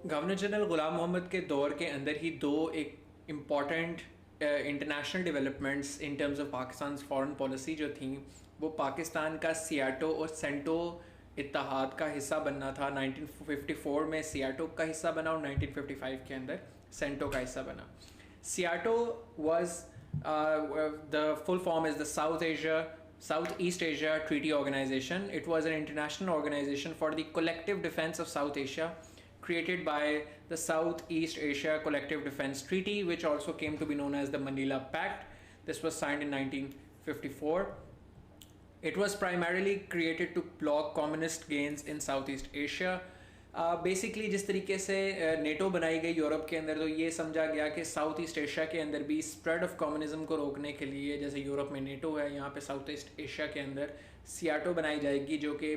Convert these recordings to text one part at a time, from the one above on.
Governor general गुलाम मोहम्मद के दौर के अंदर ही दो एक important international developments in terms of Pakistan foreign policy जो थी, वो पाकिस्तान का सियाटो और सेंटो इत्तेहाद का हिस्सा बनना था। 1954 में सियाटो का हिस्सा बना और 1955 के अंदर सेंटो का हिस्सा बना। सियाटो was the full form is the South East Asia Treaty Organization. It was an international organization for the collective defense of South Asia, created by the Southeast Asia Collective Defense Treaty, which also came to be known as the Manila Pact. This was signed in 1954. It was primarily created to block communist gains in Southeast Asia. Basically जिस तरीके से NATO बनाई गई Europe के अंदर, तो ये समझा गया कि साउथ ईस्ट एशिया के अंदर भी स्प्रेड ऑफ कम्युनिज्म को रोकने के लिए, जैसे यूरोप में नेटो है, यहाँ पे साउथ ईस्ट एशिया के अंदर सियाटो बनाई जाएगी, जो कि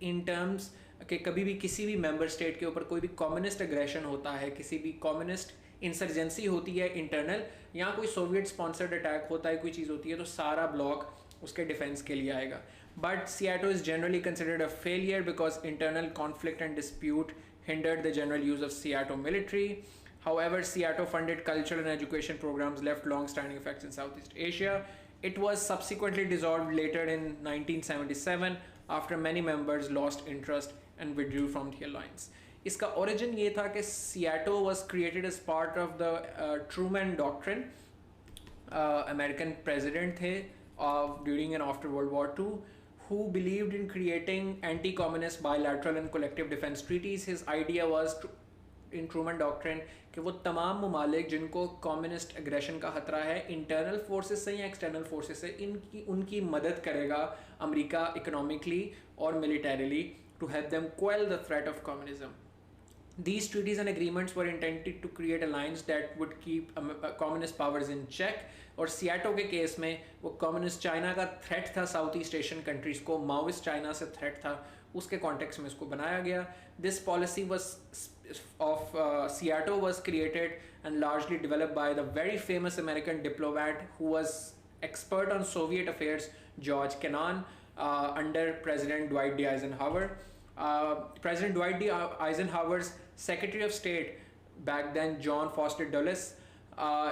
इन टर्म्स कि कभी भी किसी भी मेंबर स्टेट के ऊपर कोई भी कम्युनिस्ट एग्रेशन होता है, किसी भी कम्युनिस्ट इंसर्जेंसी होती है इंटरनल, या कोई सोवियत स्पॉन्सर्ड अटैक होता है, कोई चीज़ होती है, तो सारा ब्लॉक उसके डिफेंस के लिए आएगा। But सियाटो is generally considered a failure because internal conflict and dispute hindered the general use of Seattle military. However, Seattle funded cultural and education programs left long-standing effects in Southeast Asia. It was subsequently dissolved later in 1977 after many members lost interest and withdrew from the alliance. इसका origin ये था कि Seattle was created as part of the Truman Doctrine. American president थे during and after World War II, who believed in creating anti-communist bilateral and collective defense treaties. His idea was in Truman Doctrine कि वो तमाम ममालिक जिनको communist aggression का खतरा है internal forces से या एक्सटर्नल फोर्सेस से, उनकी मदद करेगा अमेरिका इकोनॉमिकली और militarily to help them quell the threat of communism. These treaties and agreements were intended to create alliance that would keep communist powers in check. और सियाटो के case में वो कम्युनिस्ट चाइना का थ्रेट था south east Asian countries को, Maoist China से threat था, उसके कॉन्टेक्स्ट में इसको बनाया गया. This policy of Seattle was created and largely developed by the very famous American diplomat who was expert on Soviet affairs, George Kennan, under President Dwight D. Eisenhower. President Dwight D. Eisenhower's Secretary of State back then, John Foster Dulles,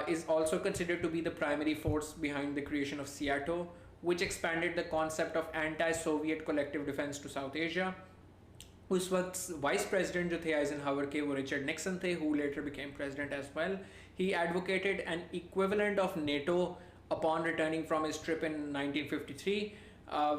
is also considered to be the primary force behind the creation of Seattle, which expanded the concept of anti-Soviet collective defense to South Asia. उस वक्त vice president जो थे Eisenhower के, वो Richard Nixon थे, who later became president as well. He advocated an equivalent of NATO upon returning from his trip in 1953,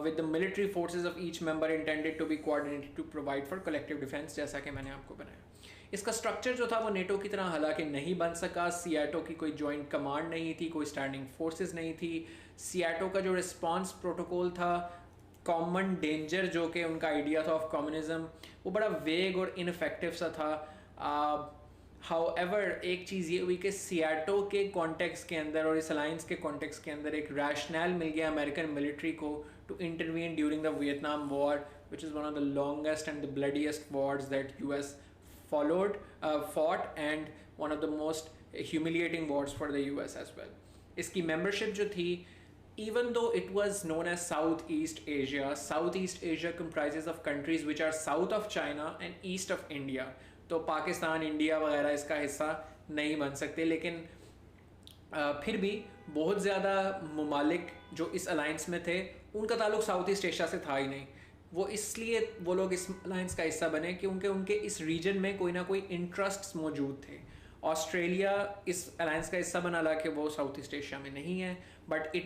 with the military forces of each member intended to be coordinated to provide for collective defense, जैसा कि मैंने आपको बनाया. इसका structure जो था वो NATO की तरह हालांकि नहीं बन सका. सियाटो की कोई जॉइंट कमांड नहीं थी, कोई स्टैंडिंग फोर्सेस नहीं थी. सियाटो का जो रिस्पॉन्स प्रोटोकॉल था, कॉमन डेंजर जो कि उनका आइडिया था ऑफ कम्युनिज्म, वो बड़ा वेग और इनफेक्टिव सा था. हाउएवर एक चीज़ ये हुई कि सियाटो के कॉन्टेक्स्ट के अंदर और इस अलायंस के कॉन्टेक्स्ट के अंदर एक रैशनल मिल गया अमेरिकन मिलिट्री को to intervene during the Vietnam war, which is one of the longest and the bloodiest wars that US fought and one of the most humiliating wars for the US as well. इसकी membership जो थी, even though it was known as Southeast Asia comprises of countries which are south of China and east of India. तो Pakistan, India वगैरह इसका हिस्सा नहीं बन सकते, लेकिन फिर भी बहुत ज़्यादा ममालिक जो इस अलायंस में थे उनका ताल्लुक साउथ ईस्ट एशिया से था ही नहीं. वो इसलिए वो लोग इस अलायंस का हिस्सा बने क्योंकि उनके इस रीजन में कोई ना कोई इंटरेस्ट्स मौजूद थे. ऑस्ट्रेलिया इस अलायंस का हिस्सा बना, हालांकि वो साउथ ईस्ट एशिया में नहीं है, but it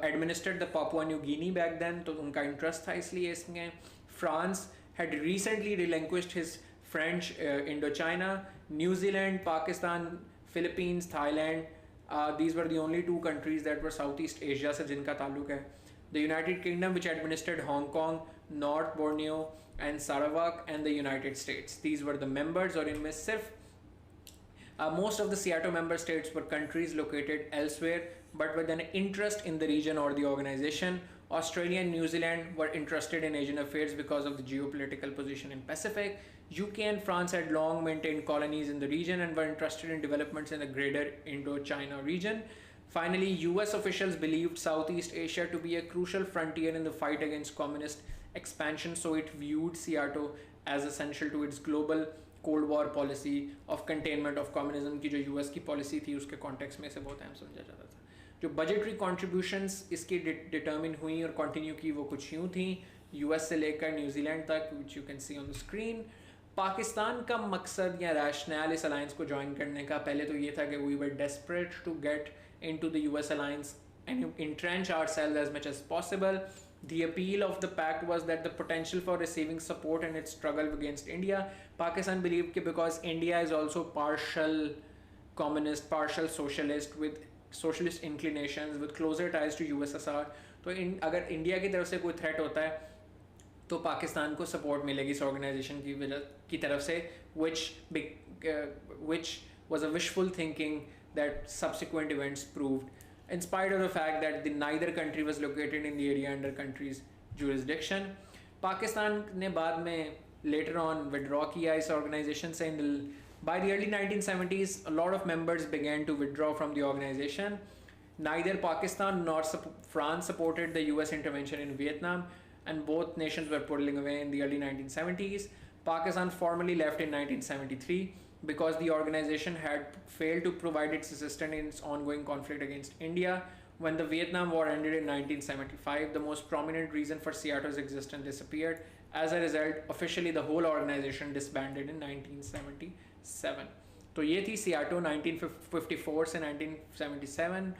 administered the Papua New Guinea back then, तो उनका इंटरेस्ट था इसलिए इसमें. France had recently relinquished his French Indochina. New Zealand, Pakistan, Philippines, Thailand, these were the only two countries that were Southeast Asia से जिनका ताल्लुक है. The United Kingdom, which administered Hong Kong, North Borneo and Sarawak, and the United States. These were the members, और इनमें सिर्फ most of the Seattle member states were countries located elsewhere but with an interest in the region or the organization. Australia and New Zealand were interested in Asian affairs because of the geopolitical position in Pacific. UK and France had long maintained colonies in the region and were interested in developments in the greater Indo-China region. Finally, US officials believed Southeast Asia to be a crucial frontier in the fight against communist expansion, so it viewed Seattle as essential to its global cold war policy of containment of communism की जो US की policy थी उसके context में से बहुत अहम समझा जाता था। जो बजटरी कॉन्ट्रीब्यूशंस इसकी डिटर्मिन हुई और कंटिन्यू की वो कुछ यूँ थी यूएस से लेकर न्यूजीलैंड तक, which you can see on the screen. Pakistan का मकसद या रैशनल इस अलायंस को ज्वाइन करने का पहले तो ये था कि we were desperate to get into the US alliance and entrench ourselves as much as possible. The appeal of the pact was that the potential for receiving support in its struggle against India. Pakistan believed that because India is also partial communist, partial socialist with socialist inclinations, with closer ties to USSR, तो अगर India की तरफ से कोई threat होता है तो पाकिस्तान को सपोर्ट मिलेगी इस ऑर्गेनाइजेशन की तरफ से, which was a wishful thinking that subsequent events proved, in spite of the fact that neither country was located in the area under country's jurisdiction. Pakistan ने बाद में later on withdraw किया इस organization से. By the early 1970s, a lot of members began to withdraw from the organization. Neither Pakistan nor France supported the US intervention in Vietnam, and both nations were pulling away in the early 1970s. Pakistan formally left in 1973 because the organization had failed to provide its assistance in its ongoing conflict against India. When the Vietnam War ended in 1975, the most prominent reason for SEATO's existence disappeared. As a result, officially the whole organization disbanded in 1977. तो ये थी SEATO 1954 से 1977.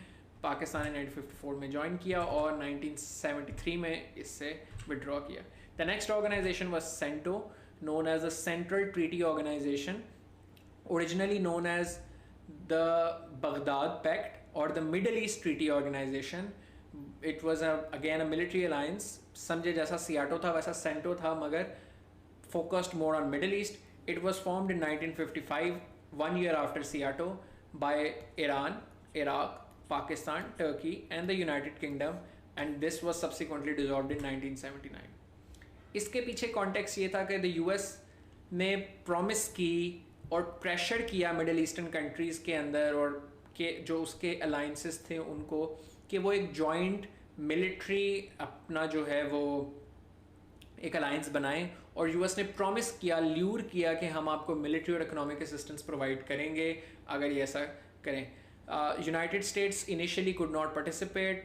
पाकिस्तान ने 1954 में join किया और 1973 में इससे विड्रॉ किया. The next organization was CENTO, known as the Central Treaty Organization, originally known as the Baghdad Pact or the Middle East Treaty Organization. It was again a military alliance. समझे जैसा SEATO था वैसा CENTO था, मगर focused more on Middle East. It was formed in 1955, 1 year after SEATO, by Iran, Iraq, Pakistan, Turkey and the United Kingdom, and this was subsequently dissolved in 1979. इसके पीछे context ये था कि द यूएस ने promise की और pressure किया middle eastern countries के अंदर और के जो उसके अलाइंसेस थे उनको कि वो एक जॉइंट मिलिट्री अपना जो है वो एक अलाइंस बनाएं, और यूएस ने प्रॉमिस किया, ल्यूर किया कि हम आपको मिलिट्री और इकोनॉमिक असिस्टेंस प्रोवाइड करेंगे अगर ये ऐसा करें. United States initially could not participate.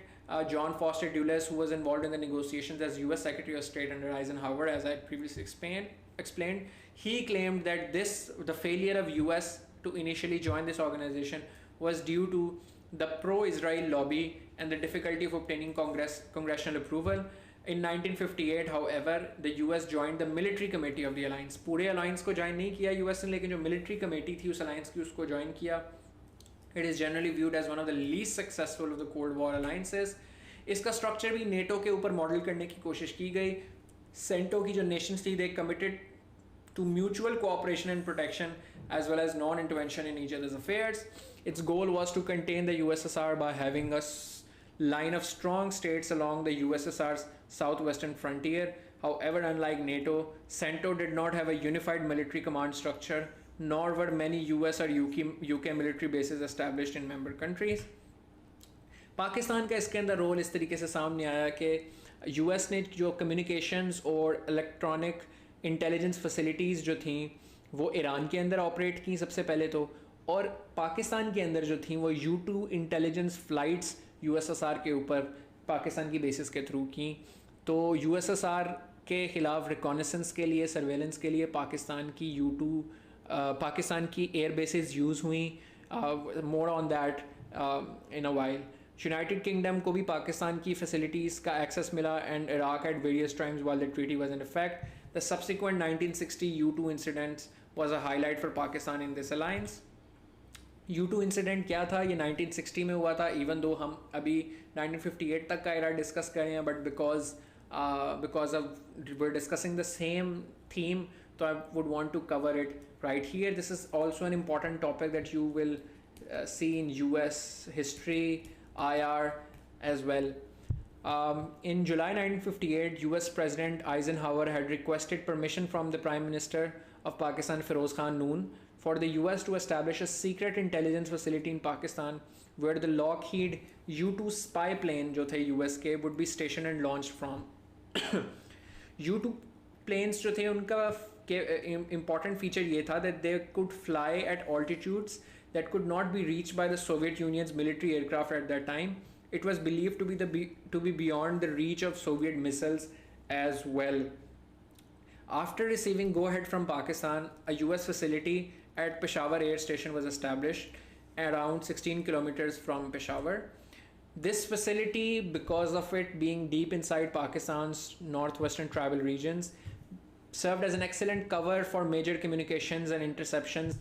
John Foster Dulles, who was involved in the negotiations as US Secretary of State under Eisenhower, as I previously explained, he claimed that the failure of US to initially join this organization was due to the pro-Israel lobby and the difficulty of obtaining congressional approval. In 1958, however, the US joined the military committee of the alliance. पूरे alliance को join नहीं किया US ने, लेकिन जो military committee थी उस alliance की उसको join किया. It is generally viewed as one of the least successful of the Cold War alliances. इसका structure भी NATO के ऊपर model करने की कोशिश की गई. CENTO की जो nations थी, they committed to mutual cooperation and protection as well as non-intervention in each other's affairs. Its goal was to contain the USSR by having a line of strong states along the USSR's southwestern frontier. However, unlike NATO, CENTO did not have a unified military command structure, nor were many US or UK military bases established in member countries. Pakistan का इसके अंदर role इस तरीके से सामने आया कि US ने जो कम्युनिकेशंस और इलेक्ट्रॉनिक इंटेलिजेंस फैसिलिटीज़ जो थी वो ईरान के अंदर ऑपरेट की सबसे पहले तो, और पाकिस्तान के अंदर जो थी वो U2 इंटेलिजेंस फ़्लाइट्स USSR के ऊपर पाकिस्तान की बेसिस के थ्रू की. तो USSR के ख़िलाफ़ रिकॉनेसेंस के लिए, सर्वेलेंस के लिए पाकिस्तान की एयर बेसिस यूज़ हुई. More on that in a while. United kingdom को भी पाकिस्तान की फैसिलिटीज़ का एक्सेस मिला, and Iraq at various times while the treaty was in effect. The subsequent 1960 U2 incidents was a highlight for Pakistan in this alliance. U2 incident क्या था? ये 1960 में हुआ था, इवन दो हम अभी 1958 तक का एरा डिस्कस कर रहे हैं, but because of we're discussing the same theme, so I would want to cover it right here. This is also an important topic that you will see in US history, IR as well. In July 1958, US President Eisenhower had requested permission from the Prime Minister of Pakistan, Feroz Khan Noon, for the US to establish a secret intelligence facility in Pakistan where the Lockheed U2 spy plane जो थे US के would be stationed and launched from. U2 planes जो थे उनका important feature ये था that they could fly at altitudes that could not be reached by the Soviet Union's military aircraft at that time. It was believed to be beyond the reach of Soviet missiles as well. After receiving go-ahead from Pakistan, a US facility at Peshawar Air Station was established around 16 kilometers from Peshawar. This facility, because of it being deep inside Pakistan's northwestern tribal regions, served as an excellent cover for major communications and interceptions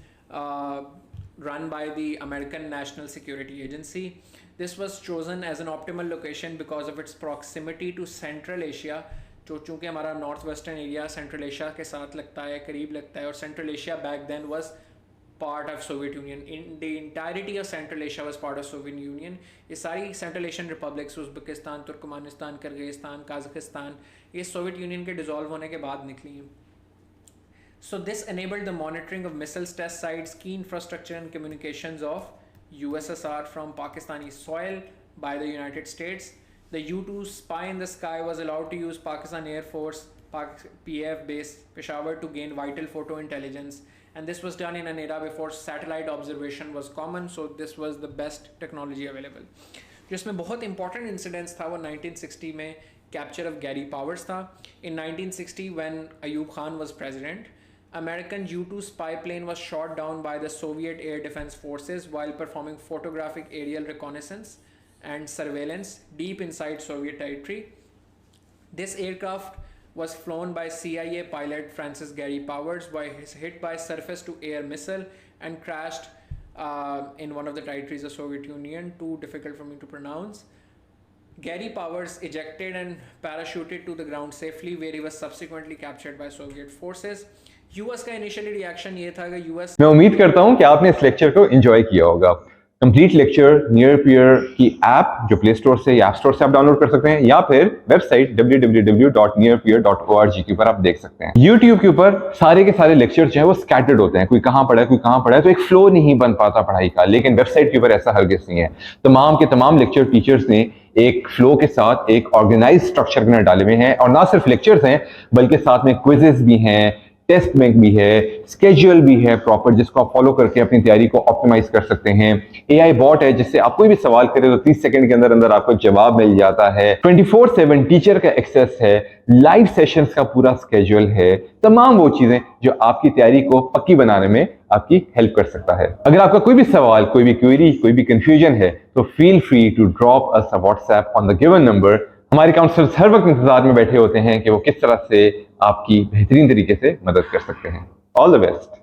run by the American National Security Agency. This was chosen as an optimal location because of its proximity to Central Asia. जो चूँकि हमारा north western area Central Asia के साथ लगता है, करीब लगता है, और Central Asia back then was part of Soviet Union. In the entirety of Central Asia was part of Soviet Union. ये सारी Central Asian republics, Uzbekistan, Turkmenistan, Kyrgyzstan, Kazakhstan, ये सोवियत यूनियन के डिसॉल्व होने के बाद निकली हैं. So this enabled the monitoring of missiles test sites, key infrastructure and communications of USSR from Pakistani soil by the United States. The U-2 spy in the sky was allowed to use Pakistan Air Force PF base Peshawar to gain vital photo intelligence, and this was done in an era before satellite observation was common, so this was the best technology available. जिसमें बहुत important incidents था वो 1960 में capture of Gary Powers था. In 1960 when Ayub Khan was president, American U-2 spy plane was shot down by the Soviet Air Defense Forces while performing photographic aerial reconnaissance and surveillance deep inside Soviet territory. This aircraft was flown by CIA pilot Francis Gary Powers, was hit by surface-to-air missile and crashed in one of the territories of Soviet Union, too difficult for me to pronounce. Gary Powers ejected and parachuted to the ground safely, where he was subsequently captured by Soviet forces. US का initially reaction ये था कि US. मैं उम्मीद करता हूं कि आपने इस लेक्चर को एंजॉय किया होगा. कंप्लीट लेक्चर नियरपियर की ऐप जो प्ले स्टोर से या ऐप स्टोर से आप डाउनलोड कर सकते हैं, या फिर वेबसाइट www.nearpeer.org के ऊपर आप देख सकते हैं. YouTube के ऊपर सारे के सारे लेक्चर जो है वो स्कैटर्ड होते हैं, कोई कहां पढ़ा है कोई कहां पढ़ा है, तो एक फ्लो नहीं बन पाता पढ़ाई का. लेकिन वेबसाइट के ऊपर ऐसा हरगिज़ नहीं है. तमाम के तमाम लेक्चर टीचर्स ने एक फ्लो के साथ एक ऑर्गेनाइज स्ट्रक्चर में डाले हुए हैं, और ना सिर्फ लेक्चर्स हैं बल्कि साथ में क्विजेस भी हैं, टेस्ट बैंक भी है, स्केड्यूल भी है प्रॉपर, जिसको आप फॉलो करके अपनी तैयारी को ऑप्टिमाइज कर सकते हैं. एआई बॉट है जिससे आप कोई भी सवाल करें तो 30 सेकंड के अंदर अंदर आपको जवाब मिल जाता है. 24/7 टीचर का एक्सेस है, लाइव सेशंस का पूरा स्केड्यूल है, तमाम वो चीजें जो आपकी तैयारी को पक्की बनाने में आपकी हेल्प कर सकता है. अगर आपका कोई भी सवाल, कोई भी क्वेरी, कोई भी कंफ्यूजन है तो feel free to drop us a WhatsApp on the given number. हमारे काउंसलर्स हर वक्त इंतजार में बैठे होते हैं कि वो किस तरह से आपकी बेहतरीन तरीके से मदद कर सकते हैं. All the best.